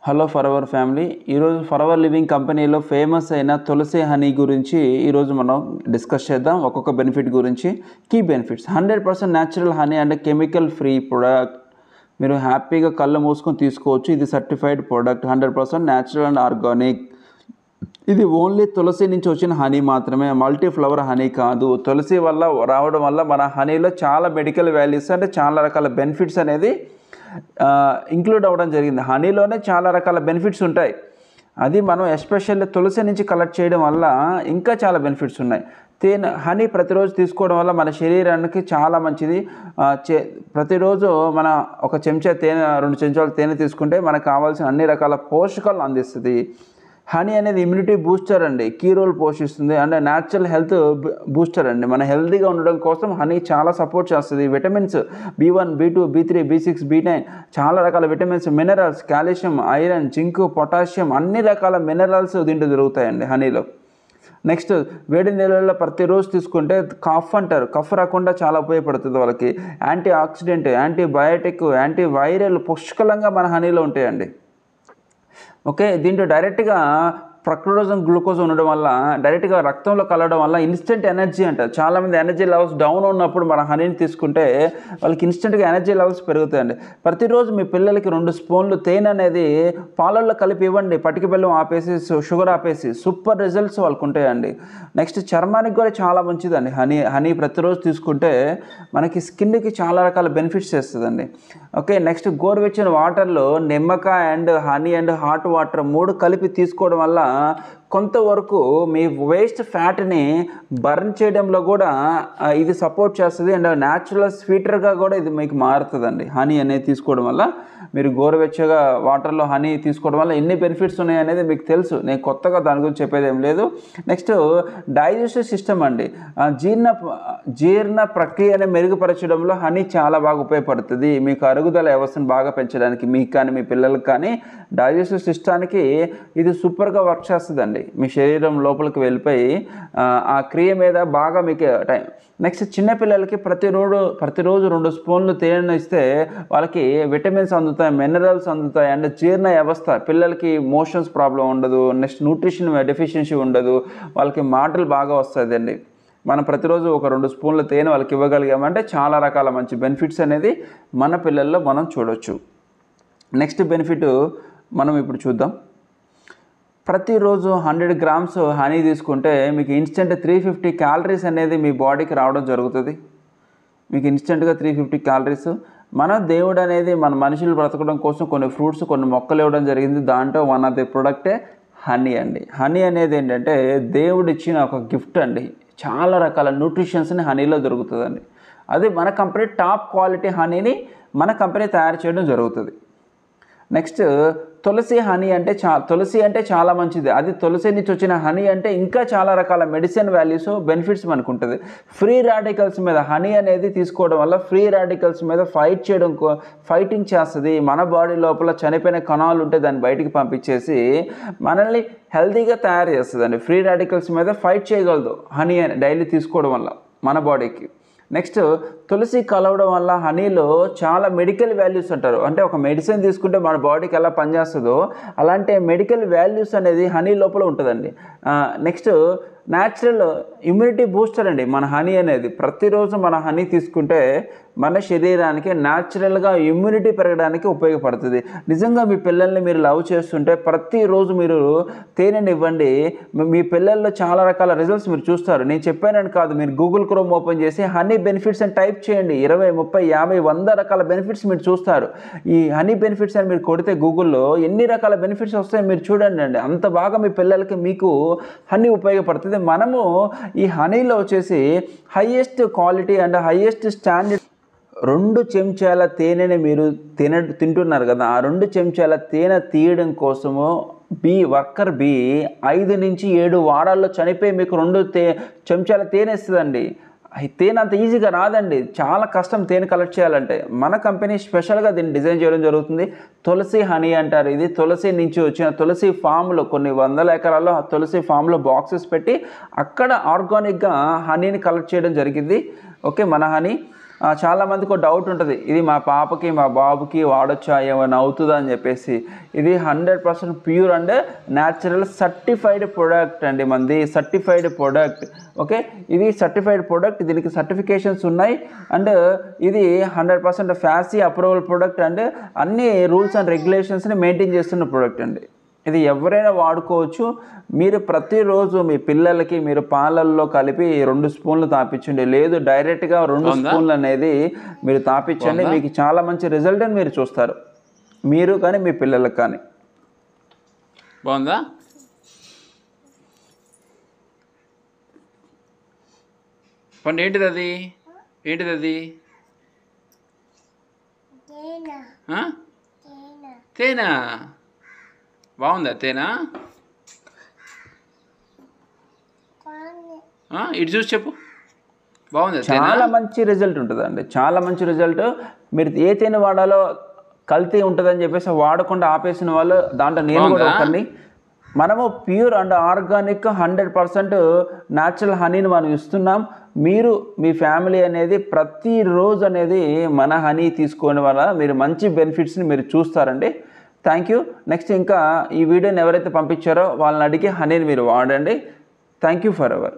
Hello ఫర్ఎవర్ family. ఈరోజు ఫర్ఎవర్ living కంపెనీలో famous అయిన తులసి హనీ గురించి ఈరోజు మనం డిస్కస్ చేద్దాం. ఒక్కొక్క బెనిఫిట్ గురించి. Key benefits: 100% natural honey and chemical free product. మీరు హ్యాపీగా కళ్ళు మూసుకొని తీసుకోవచ్చు. ఇది certified product, 100% natural and organic. ఇది ఓన్లీ తులసి నుంచి వచ్చిన హనీ మాత్రమే, మల్టీ ఫ్లవర్ హనీ కాదు. తులసి వల్ల రావడం వల్ల మన హనీలో చాలా మెడికల్ వాల్యూస్ అంటే చాలా రకాల బెనిఫిట్స్ అనేది ఇంక్లూడ్ అవ్వడం జరిగింది. హనీలోనే చాలా రకాల బెనిఫిట్స్ ఉంటాయి. అది మనం ఎస్పెషల్లీ తులసి నుంచి కలెక్ట్ చేయడం వల్ల ఇంకా చాలా బెనిఫిట్స్ ఉన్నాయి. తేనె హనీ ప్రతిరోజు తీసుకోవడం వల్ల మన శరీరానికి చాలా మంచిది. ప్రతిరోజు మన ఒక చెంచా తేనె, 2 చెంచాలు తేనె తీసుకుంటే మనకు కావాల్సిన అన్ని రకాల పోషకాలను అందిస్తుంది. హనీ అనేది ఇమ్యూనిటీ బూస్టర్ అండి, కీ రోల్ పోషిస్తుంది. అండ్ న్యాచురల్ హెల్త్ బూస్టర్ అండి. మన హెల్తీగా ఉండడం కోసం హనీ చాలా సపోర్ట్ చేస్తుంది. Vitamins B1, B2, B3, B6, B9 చాలా రకాల vitamins, minerals, calcium, iron, zinc, potassium అన్ని రకాల మినరల్స్ దీంట్లో దొరుకుతాయండి హనీలో. నెక్స్ట్, వేడి నీళ్ళల్లో ప్రతిరోజు తీసుకుంటే కఫ్ అంటారు, కఫ్ రాకుండా చాలా ఉపయోగపడుతుంది వాళ్ళకి. Anti oxidant, antibiotic, anti viral పుష్కలంగా మన హనీలో ఉంటాయండి. ఓకే, దీంట్లో డైరెక్ట్గా ఫ్రక్టోజ్ గ్లూకోజ్ ఉండడం వల్ల డైరెక్ట్గా రక్తంలో కలవడం వల్ల ఇన్స్టెంట్ ఎనర్జీ అంటారు. చాలామంది ఎనర్జీ లెవెల్స్ డౌన్ ఉన్నప్పుడు మన హనీని తీసుకుంటే వాళ్ళకి ఇన్స్టెంట్గా ఎనర్జీ లెవెల్స్ పెరుగుతాయండి. ప్రతిరోజు మీ పిల్లలకి 2 స్పూన్లు తేనె అనేది పాలల్లో కలిపి ఇవ్వండి. పటిక బెల్లం ఆపేసి, షుగర్ ఆపేసి, సూపర్ రిజల్ట్స్ వాళ్ళకు ఉంటాయండి. నెక్స్ట్, చర్మానికి కూడా చాలా మంచిదండి హనీ ప్రతిరోజు తీసుకుంటే మనకి స్కిన్కి చాలా రకాల బెనిఫిట్స్ చేస్తుందండి. ఓకే, నెక్స్ట్, గోరువెచ్చని వాటర్లో నిమ్మకాయ and honey and hot water 3 కలిపి తీసుకోవడం వల్ల కొంతవరకు మీ వేస్ట్ ఫ్యాట్ని బర్న్ చేయడంలో కూడా ఇది సపోర్ట్ చేస్తుంది. అండ్ న్యాచురల్ స్వీటర్గా కూడా ఇది మీకు మారుతుందండి. హనీ అనేది తీసుకోవడం వల్ల, మీరు గోరువెచ్చగా వాటర్లో హనీ తీసుకోవడం వల్ల ఎన్ని బెనిఫిట్స్ ఉన్నాయి అనేది మీకు తెలుసు. నేను కొత్తగా దాని గురించి చెప్పేది ఏం లేదు. నెక్స్ట్, డైజెస్టివ్ సిస్టమ్ అండి. జీర్ణ ప్రక్రియని మెరుగుపరచడంలో హనీ చాలా బాగా ఉపయోగపడుతుంది. మీకు అరుగుదల వ్యవస్థను బాగా పెంచడానికి, మీకు కానీ మీ పిల్లలకు కానీ డైజెస్టివ్ సిస్టానికి ఇది సూపర్గా వర్క్ చేస్తుందండి. మీ శరీరం లోపలికి వెళ్ళిపోయి ఆ క్రియ మీద బాగా మీకు టైం. నెక్స్ట్, చిన్నపిల్లలకి ప్రతిరోజు 2 స్పూన్లు తేనె ఇస్తే వాళ్ళకి విటమిన్స్ అందుతాయి, మినరల్స్ అందుతాయి. అండ్ జీర్ణ వ్యవస్థ, పిల్లలకి మోషన్స్ ప్రాబ్లం ఉండదు. నెక్స్ట్, న్యూట్రిషన్ డెఫిషియన్సీ ఉండదు. వాళ్ళకి మాటలు బాగా వస్తుందండి. మనం ప్రతిరోజు ఒక 2 స్పూన్ల తేనె వాళ్ళకి ఇవ్వగలిగామంటే చాలా రకాల మంచి బెనిఫిట్స్ అనేది మన పిల్లల్లో మనం చూడవచ్చు. నెక్స్ట్ బెనిఫిట్ మనం ఇప్పుడు చూద్దాం. ప్రతిరోజు 100 గ్రామ్స్ హనీ తీసుకుంటే మీకు ఇన్స్టెంట్ 350 క్యాలరీస్ అనేది మీ బాడీకి రావడం జరుగుతుంది. మీకు ఇన్స్టెంట్గా 350 క్యాలరీస్. మన దేవుడు అనేది మన మనుషులు బ్రతకడం కోసం కొన్ని ఫ్రూట్స్, కొన్ని మొక్కలు ఇవ్వడం జరిగింది. దాంట్లో వన్ ఆఫ్ ది ప్రొడక్టే హనీ అండి. హనీ అనేది ఏంటంటే దేవుడు ఇచ్చిన ఒక గిఫ్ట్ అండి. చాలా రకాల న్యూట్రిషన్స్ని హనీలో దొరుకుతుందండి. అది మన కంపెనీ టాప్ క్వాలిటీ హనీని మన కంపెనీ తయారు చేయడం జరుగుతుంది. నెక్స్ట్, తులసి హనీ అంటే తులసి అంటే చాలా మంచిది. అది తులసి నుంచి వచ్చిన హనీ అంటే ఇంకా చాలా రకాల మెడిసిన్ వాల్యూస్, బెనిఫిట్స్ మనకు ఉంటుంది. ఫ్రీ రాడికల్స్ మీద హనీ అనేది తీసుకోవడం వల్ల ఫ్రీ రాడికల్స్ మీద ఫైటింగ్ చేస్తుంది. మన బాడీ లోపల చనిపోయిన కణాలు ఉంటే దాన్ని బయటికి పంపించేసి మనల్ని హెల్తీగా తయారు చేస్తుందండి. ఫ్రీ రాడికల్స్ మీద ఫైట్ చేయగలదు హనీ డైలీ తీసుకోవడం వల్ల మన బాడీకి. నెక్స్ట్, తులసి కలవడం వల్ల హనీలో చాలా మెడికల్ వాల్యూస్ అంటారు. అంటే ఒక మెడిసిన్ తీసుకుంటే మన బాడీకి ఎలా పనిచేస్తుందో అలాంటి మెడికల్ వాల్యూస్ అనేది హనీ లోపల ఉంటుందండి. నెక్స్ట్, న్యాచురల్ ఇమ్యూనిటీ బూస్టర్ అండి మన హనీ అనేది. ప్రతిరోజు మన హనీ తీసుకుంటే మన శరీరానికి న్యాచురల్గా ఇమ్యూనిటీ పెరగడానికి ఉపయోగపడుతుంది. నిజంగా మీ పిల్లల్ని మీరు లవ్ చేస్తుంటే ప్రతిరోజు మీరు తేనెని ఇవ్వండి. మీ పిల్లల్లో చాలా రకాల రిజల్ట్స్ మీరు చూస్తారు. నేను చెప్పానని కాదు, మీరు గూగుల్ క్రోమ్ ఓపెన్ చేసి హనీ బెనిఫిట్స్ అని టైప్ చేయండి. 20, 30, 50, 100 రకాల బెనిఫిట్స్ మీరు చూస్తారు. ఈ హనీ బెనిఫిట్స్ అని మీరు కొడితే గూగుల్లో ఎన్ని రకాల బెనిఫిట్స్ వస్తాయో మీరు చూడండి అండి. అంత బాగా మీ పిల్లలకి మీకు హనీ ఉపయోగపడుతుంది. మనము ఈ హనీలో వచ్చేసి highest quality and highest standard 2 చెంచాల తేనెని మీరు తింటున్నారు కదా, ఆ 2 చెంచాల తేనె తీయడం కోసము వర్కర్ బీ 5 నుంచి 7 వారాల్లో చనిపోయి మీకు 2 చెంచాల తేనె ఇస్తుందండి. తేనె అంత ఈజీగా రాదండి, చాలా కష్టం తేనె కలెక్ట్ చేయాలంటే. మన కంపెనీ స్పెషల్గా దీన్ని డిజైన్ చేయడం జరుగుతుంది. తులసి హనీ అంటారు. ఇది తులసి నుంచి వచ్చిన తులసి ఫామ్లో కొన్ని 100 ఎకరాల్లో తులసి ఫామ్లో బాక్సెస్ పెట్టి అక్కడ ఆర్గానిక్గా హనీని కలెక్ట్ చేయడం జరిగింది. ఓకే, మన హనీ. చాలామందికి ఒక డౌట్ ఉంటుంది, ఇది మా పాపకి మా బాబుకి వాడొచ్చా, ఏమైనా అవుతుందా అని చెప్పేసి. ఇది 100% pure and natural certified product అండి, మనది సర్టిఫైడ్ ప్రోడక్ట్. ఓకే, ఇది సర్టిఫైడ్ ప్రోడక్ట్, దీనికి సర్టిఫికేషన్స్ ఉన్నాయి. అండ్ ఇది 100% ఫ్యాసీ అప్రూవల్ ప్రోడక్ట్ అండ్ అన్ని రూల్స్ అండ్ రెగ్యులేషన్స్ని మెయింటైన్ చేస్తున్న ప్రోడక్ట్ అండి. ఇది ఎవరైనా వాడుకోవచ్చు. మీరు ప్రతిరోజు మీ పిల్లలకి మీరు పాలల్లో కలిపి 2 స్పూన్లు తాపించండి, లేదు డైరెక్ట్గా 2 స్పూన్లు అనేది మీరు తాపించండి. మీకు చాలా మంచి రిజల్ట్ అని మీరు చూస్తారు, మీరు కానీ మీ పిల్లలకు కానీ. బాగుందా? పండు ఏంటిది అది? ఏంటిది అది? తేనా? బాగుందా తేనా? ఇటు చూసి చెప్పు, బాగుందా? చాలా మంచి రిజల్ట్ ఉంటుందండి, చాలా మంచి రిజల్ట్. మీరు ఏ తేనె వాడాలో కల్తీ ఉంటుందని చెప్పేసి వాడకుండా ఆపేసిన వాళ్ళు దాంట్లో నేను కూడా ఒకరిని. మనము ప్యూర్ అండ్ ఆర్గానిక్ 100% న్యాచురల్ హనీని మనం ఇస్తున్నాం. మీరు మీ ఫ్యామిలీ అనేది ప్రతిరోజు అనేది మన హనీ తీసుకోవడం వల్ల మీరు మంచి బెనిఫిట్స్ని మీరు చూస్తారండి. Thank you. నెక్స్ట్ ఇంకా ఈ వీడియోని ఎవరైతే పంపించారో వాళ్ళని అడిగి హనీని మీరు వాడండి. Thank you for ever.